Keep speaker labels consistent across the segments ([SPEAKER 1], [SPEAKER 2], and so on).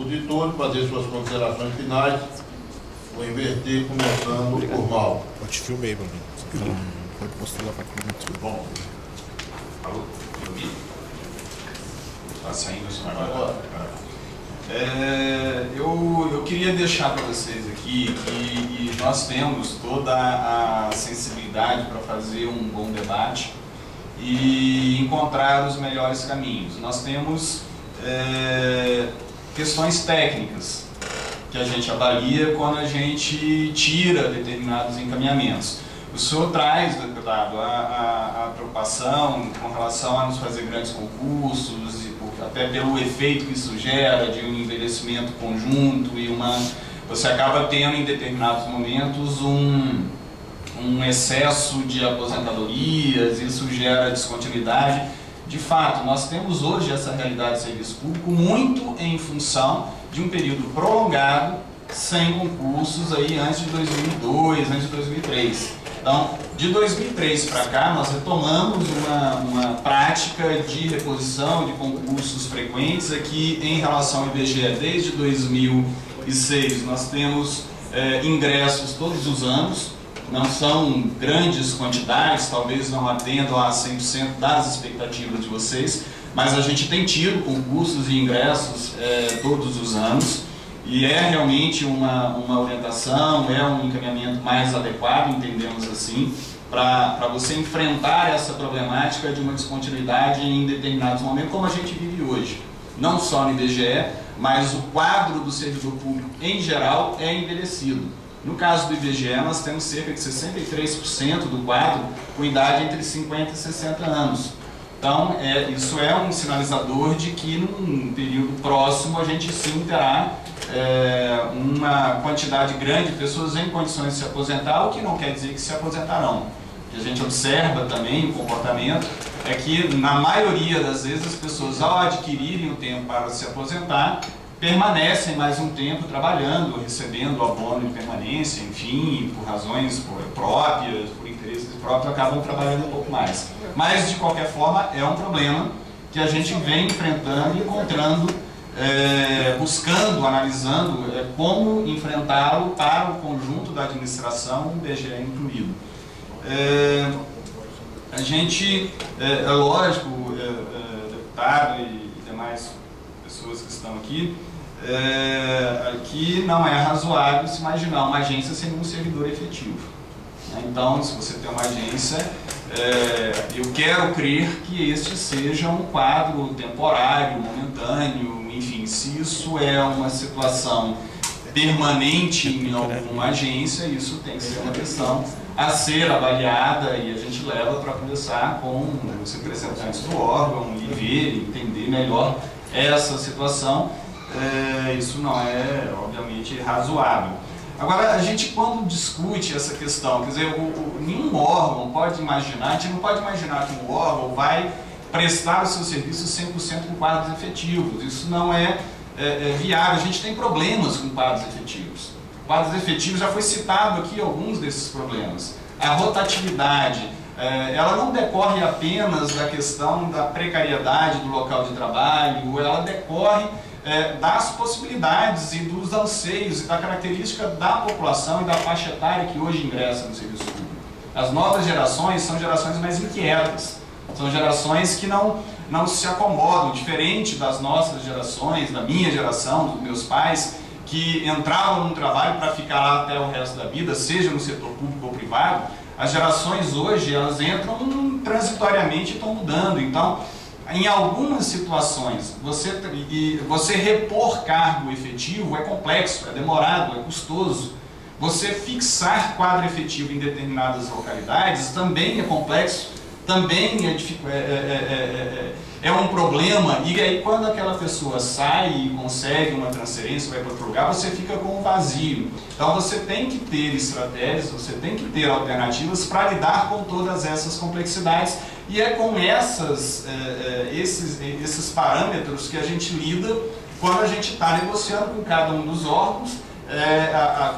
[SPEAKER 1] expositor fazer suas considerações finais. Vou inverter, começando por Mal.
[SPEAKER 2] Eu te filmei, mano. Pode postar lá pra cá.
[SPEAKER 3] Bom. Alô? Tá saindo isso agora? Eu queria deixar para vocês aqui que nós temos toda a sensibilidade para fazer um bom debate e encontrar os melhores caminhos. Nós temos questões técnicas que a gente avalia quando a gente tira determinados encaminhamentos. O senhor traz, deputado, a preocupação com relação a nos fazer grandes concursos, até pelo efeito que isso gera de um envelhecimento conjunto e você acaba tendo em determinados momentos um excesso de aposentadorias, isso gera descontinuidade. De fato, nós temos hoje essa realidade de serviço público muito em função de um período prolongado sem concursos aí antes de 2002, antes de 2003. Então, de 2003 para cá, nós retomamos uma prática de reposição de concursos frequentes aqui em relação ao IBGE. Desde 2006, nós temos ingressos todos os anos, não são grandes quantidades, talvez não atendam a 100% das expectativas de vocês, mas a gente tem tido concursos e ingressos todos os anos. E é realmente uma orientação, é um encaminhamento mais adequado, entendemos assim, para você enfrentar essa problemática de uma descontinuidade em determinados momentos, como a gente vive hoje. Não só no IBGE, mas o quadro do servidor público em geral é envelhecido. No caso do IBGE, nós temos cerca de 63% do quadro com idade entre 50 e 60 anos. Então, isso é um sinalizador de que num período próximo a gente sim terá uma quantidade grande de pessoas em condições de se aposentar, o que não quer dizer que se aposentarão. O que a gente observa também, o comportamento, é que na maioria das vezes as pessoas, ao adquirirem o tempo para se aposentar, permanecem mais um tempo trabalhando, recebendo abono de permanência, enfim, por razões próprias, por interesses próprios, acabam trabalhando um pouco mais. Mas, de qualquer forma, é um problema que a gente vem enfrentando e encontrando, buscando, analisando como enfrentá-lo para o conjunto da administração, o IBGE incluído. A gente, é lógico, deputado e demais pessoas que estão aqui, que não é razoável se imaginar uma agência sem um servidor efetivo. Então, se você tem uma agência, eu quero crer que este seja um quadro temporário, momentâneo, enfim, se isso é uma situação permanente em alguma agência, isso tem que ser uma questão a ser avaliada e a gente leva para conversar com os representantes do órgão e ver, entender melhor essa situação. Isso não é, obviamente, razoável. Agora, a gente quando discute essa questão, quer dizer, nenhum órgão pode imaginar, a gente não pode imaginar que um órgão vai prestar o seu serviço 100% com quadros efetivos. Isso não é viável. A gente tem problemas com quadros efetivos. Quadros efetivos, já foi citado aqui alguns desses problemas. A rotatividade, ela não decorre apenas da questão da precariedade do local de trabalho, ela decorre das possibilidades e dos anseios e da característica da população e da faixa etária que hoje ingressa no serviço público. As novas gerações são gerações mais inquietas, são gerações que não se acomodam, diferente das nossas gerações, da minha geração, dos meus pais, que entravam no trabalho para ficar lá até o resto da vida, seja no setor público ou privado. As gerações hoje, elas entram transitoriamente e estão mudando. Então, em algumas situações, você repor cargo efetivo é complexo, é demorado, é custoso. Você fixar quadro efetivo em determinadas localidades também é complexo, também é um problema. E aí, quando aquela pessoa sai e consegue uma transferência, vai para outro lugar, você fica com um vazio. Então, você tem que ter estratégias, você tem que ter alternativas para lidar com todas essas complexidades. E é com esses parâmetros que a gente lida quando a gente está negociando com cada um dos órgãos,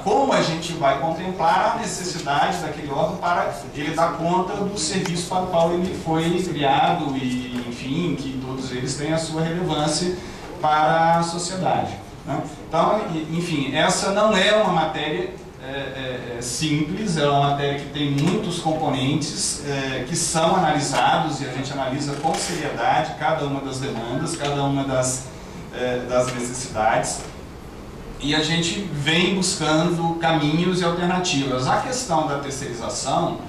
[SPEAKER 3] como a gente vai contemplar a necessidade daquele órgão para ele dar conta do serviço para o qual ele foi criado e, enfim, que todos eles têm a sua relevância para a sociedade. né? Então, enfim, essa não é uma matéria simples, é uma matéria que tem muitos componentes que são analisados, e a gente analisa com seriedade cada uma das demandas, cada uma das necessidades, e a gente vem buscando caminhos e alternativas. A questão da terceirização,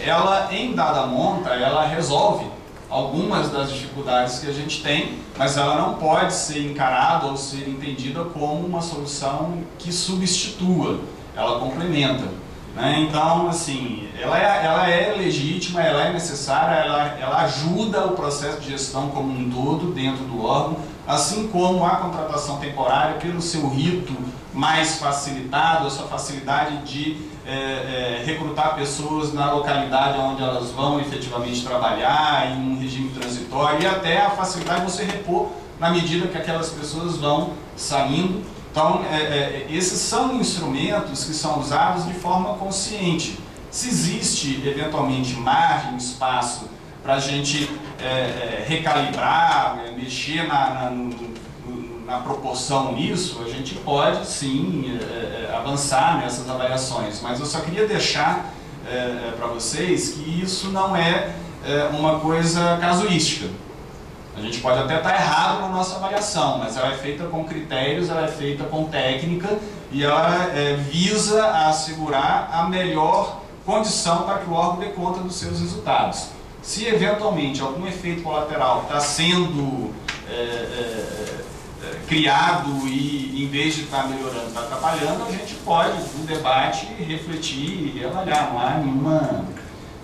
[SPEAKER 3] ela em dada monta, ela resolve algumas das dificuldades que a gente tem, mas ela não pode ser encarada ou ser entendida como uma solução que substitua, ela complementa, né? Então, assim, ela é legítima, ela é necessária, ela ajuda o processo de gestão como um todo dentro do órgão, assim como a contratação temporária, pelo seu rito mais facilitado, a sua facilidade de recrutar pessoas na localidade onde elas vão efetivamente trabalhar, em um regime transitório, e até a facilidade de você repor na medida que aquelas pessoas vão saindo. Então, esses são instrumentos que são usados de forma consciente. Se existe, eventualmente, margem, espaço para a gente recalibrar, mexer na proporção nisso, a gente pode, sim, avançar nessas avaliações. Mas eu só queria deixar para vocês que isso não é uma coisa casuística. A gente pode até estar errado na nossa avaliação, mas ela é feita com critérios, ela é feita com técnica, e ela visa assegurar a melhor condição para que o órgão dê conta dos seus resultados. Se eventualmente algum efeito colateral está sendo criado e, em vez de estar melhorando, está atrapalhando, a gente pode, no debate, refletir e avaliar. Não há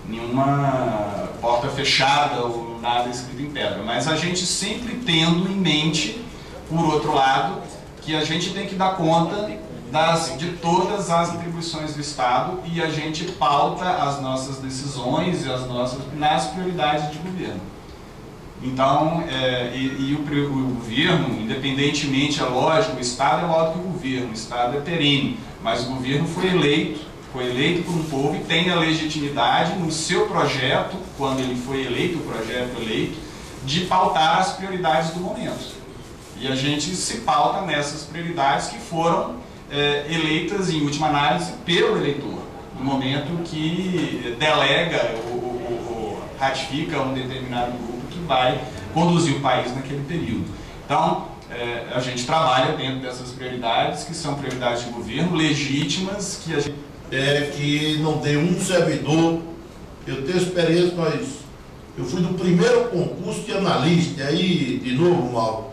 [SPEAKER 3] nenhuma porta fechada ou nada escrito em pedra, mas a gente sempre tendo em mente, por outro lado, que a gente tem que dar conta de todas as atribuições do Estado, e a gente pauta as nossas decisões e nas prioridades de governo. Então, o governo, independentemente, é lógico, o Estado é maior que o governo, o Estado é perene, mas o governo foi eleito por um povo e tem a legitimidade no seu projeto, quando ele foi eleito, o projeto eleito, de pautar as prioridades do momento. E a gente se pauta nessas prioridades que foram eleitas, em última análise, pelo eleitor, no momento que delega ou ratifica um determinado grupo que vai conduzir o país naquele período. Então, a gente trabalha dentro dessas prioridades, que são prioridades de governo legítimas, que a gente...
[SPEAKER 1] que não tem um servidor. Eu tenho experiência, eu fui do primeiro concurso de analista, e aí, de novo, Mauro,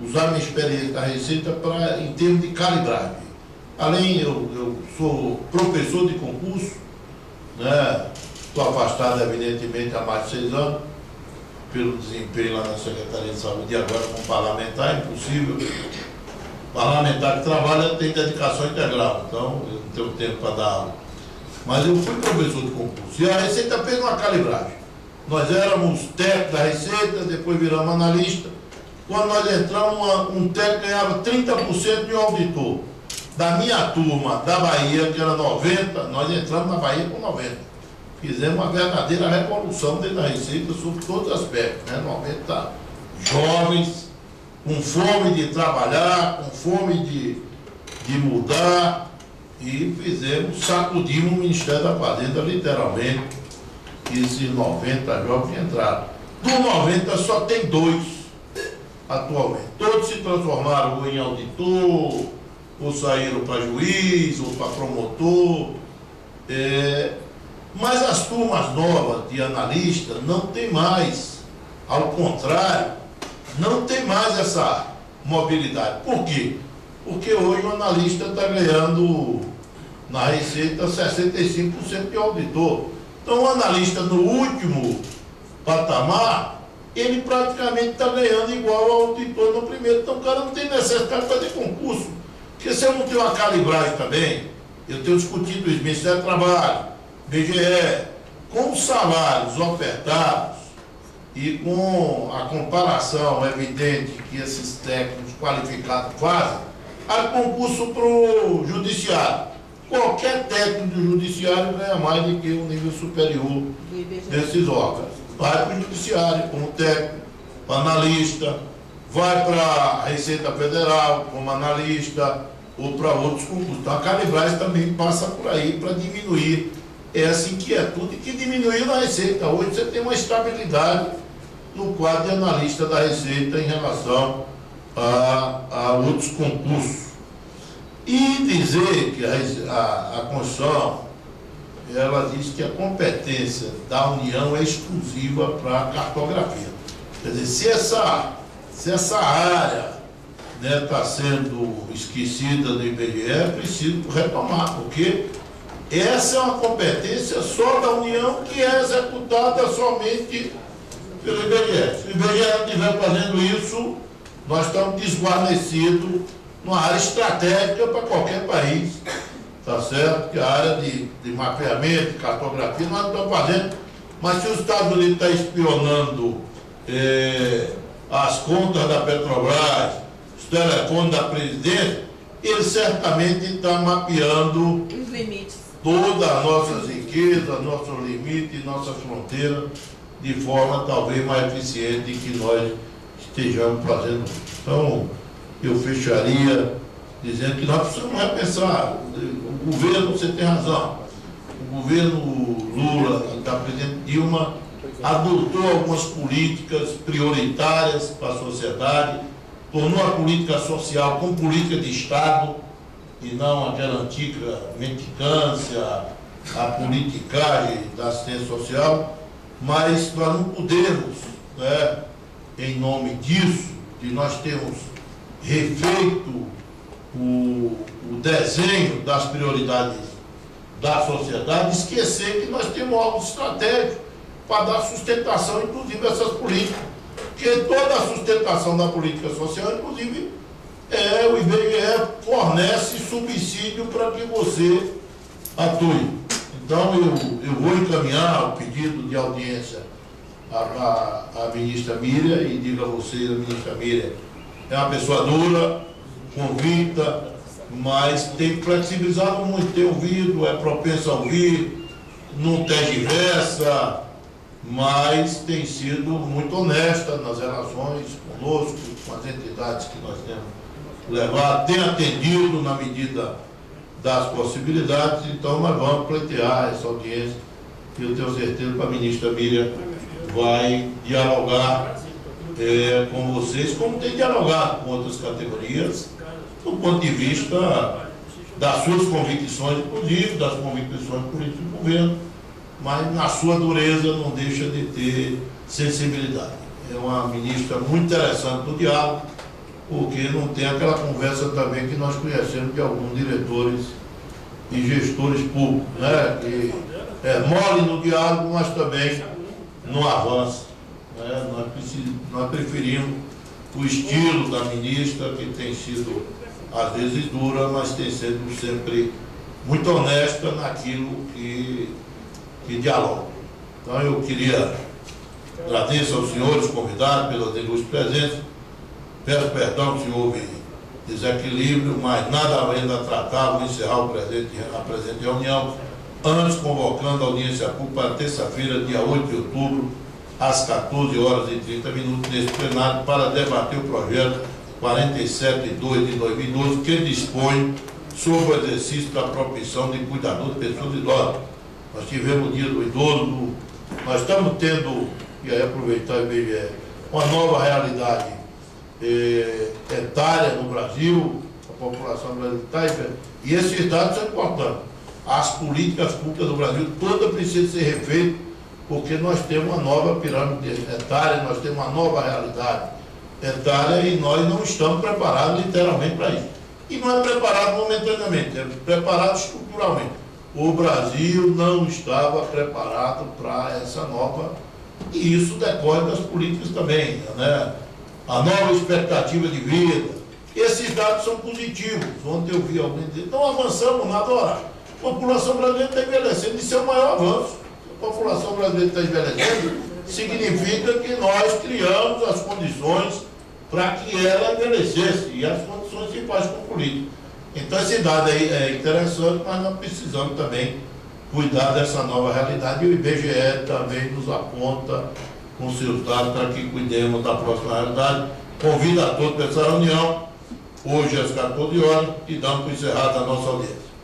[SPEAKER 1] usar minha experiência da Receita em termos de calibragem. Além, eu sou professor de concurso, né? Estou afastado, evidentemente, há mais de 6 anos, pelo desempenho lá na Secretaria de Saúde, e agora como parlamentar, é impossível. Parlamentar que trabalha tem dedicação integral, então eu não tenho tempo para dar aula. Mas eu fui professor de concurso, e a Receita fez uma calibragem. Nós éramos técnicos da Receita, depois viramos analista. Quando nós entramos, um técnico ganhava 30% de um auditor. Da minha turma, da Bahia, que era 90, nós entramos na Bahia com 90. Fizemos uma verdadeira revolução dentro da Receita sobre todos os aspectos, né? 90 jovens, com fome de trabalhar, com fome de mudar, e sacudimos o Ministério da Fazenda, literalmente, que esses 90 jovens entraram. Do 90 só tem 2 atualmente. Todos se transformaram ou em auditor, ou saíram para juiz, ou para promotor. Mas as turmas novas de analista não tem mais, ao contrário, não tem mais essa mobilidade. Por quê? Porque hoje o analista está ganhando na Receita 65% de auditor. Então o analista no último patamar, ele praticamente está ganhando igual ao auditor no primeiro. Então o cara não tem necessidade de fazer concurso. Porque se eu não tenho uma calibragem também, eu tenho discutido isso, Ministério do Trabalho, BGE, com os salários ofertados e com a comparação evidente que esses técnicos qualificados fazem, há concurso para o judiciário. Qualquer técnico do judiciário ganha mais do que o nível superior desses órgãos. Vai para o judiciário como técnico, analista, vai para a Receita Federal como analista ou para outros concursos. Então a Caribras também passa por aí para diminuir essa inquietude que diminuiu na Receita. Hoje você tem uma estabilidade no quadro de analista da Receita em relação a outros concursos. E dizer que a Constituição, ela diz que a competência da União é exclusiva para a cartografia. Quer dizer, se essa área está sendo esquecida do IBGE, é preciso retomar, porque essa é uma competência só da União que é executada somente pelo IBGE. Se o IBGE não estiver fazendo isso, nós estamos desguarnecidos numa área estratégica para qualquer país, tá certo? Que a área de mapeamento, de cartografia, nós não estamos fazendo, mas se os Estados Unidos estão espionando as contas da Petrobras, os telefones da presidência, ele certamente está mapeando
[SPEAKER 4] os limites,
[SPEAKER 1] todas as nossas riquezas, nossos limites, nossas fronteiras, de forma talvez mais eficiente que nós estejamos fazendo. Então, eu fecharia dizendo que nós precisamos repensar. O governo, você tem razão, o governo Lula, da presidente Dilma, adotou algumas políticas prioritárias para a sociedade, tornou a política social como política de Estado, e não aquela antiga mendicância, a politicagem da assistência social, mas nós não podemos, em nome disso, de nós termos refeito o desenho das prioridades da sociedade, esquecer que nós temos algo estratégico para dar sustentação, inclusive, a essas políticas. Porque toda a sustentação da política social, inclusive, o IBGE fornece subsídio para que você atue. Então, eu vou encaminhar o pedido de audiência à ministra Miriam e digo a vocês, a ministra Miriam é uma pessoa dura, convicta, mas tem flexibilizado muito, tem ouvido, é propensa a ouvir, não tergiversa, mas tem sido muito honesta nas relações conosco, com as entidades que nós temos levado, tem atendido na medida das possibilidades. Então nós vamos pleitear essa audiência e eu tenho certeza que a ministra Miriam vai dialogar com vocês, como tem dialogado com outras categorias, do ponto de vista das suas convicções, inclusive das convicções políticas do governo, mas na sua dureza não deixa de ter sensibilidade. É uma ministra muito interessante no diálogo, porque não tem aquela conversa também que nós conhecemos de alguns diretores e gestores públicos, que é mole no diálogo, mas também não avança. Nós preferimos o estilo da ministra, que tem sido às vezes dura, mas tem sido sempre muito honesta naquilo que dialoga. Então eu queria agradecer aos senhores convidados pelas ilustres presenças, peço perdão se houve desequilíbrio, mas nada ainda a tratar, vou encerrar a presente reunião, antes convocando a audiência pública para terça-feira, dia 8 de outubro, às 14h30, nesse plenário, para debater o projeto 47.2 de 2012, que dispõe sobre o exercício da profissão de cuidador de pessoas idosas. Nós tivemos o dia do idoso, nós estamos tendo, e aí aproveitar o IBGE, uma nova realidade etária no Brasil, a população brasileira, e esses dados são importantes. As políticas públicas do Brasil todas precisam ser refeitas, porque nós temos uma nova pirâmide etária, nós temos uma nova realidade etária e nós não estamos preparados literalmente para isso. E não é preparado momentaneamente, é preparado estruturalmente. O Brasil não estava preparado para essa nova, e isso decorre das políticas também, a nova expectativa de vida. Esses dados são positivos. Ontem eu vi alguém dizer, não avançamos nada. Ora, a população brasileira está envelhecendo, isso é o maior avanço. A população brasileira está envelhecendo, significa que nós criamos as condições para que ela envelhecesse, e as condições se fazem com política. Então esse dado aí é interessante, mas nós precisamos também cuidar dessa nova realidade, e o IBGE também nos aponta com seus dados para que cuidemos da próxima realidade, Convido a todos para essa reunião, hoje às 14 horas, e damos por encerrada a nossa audiência.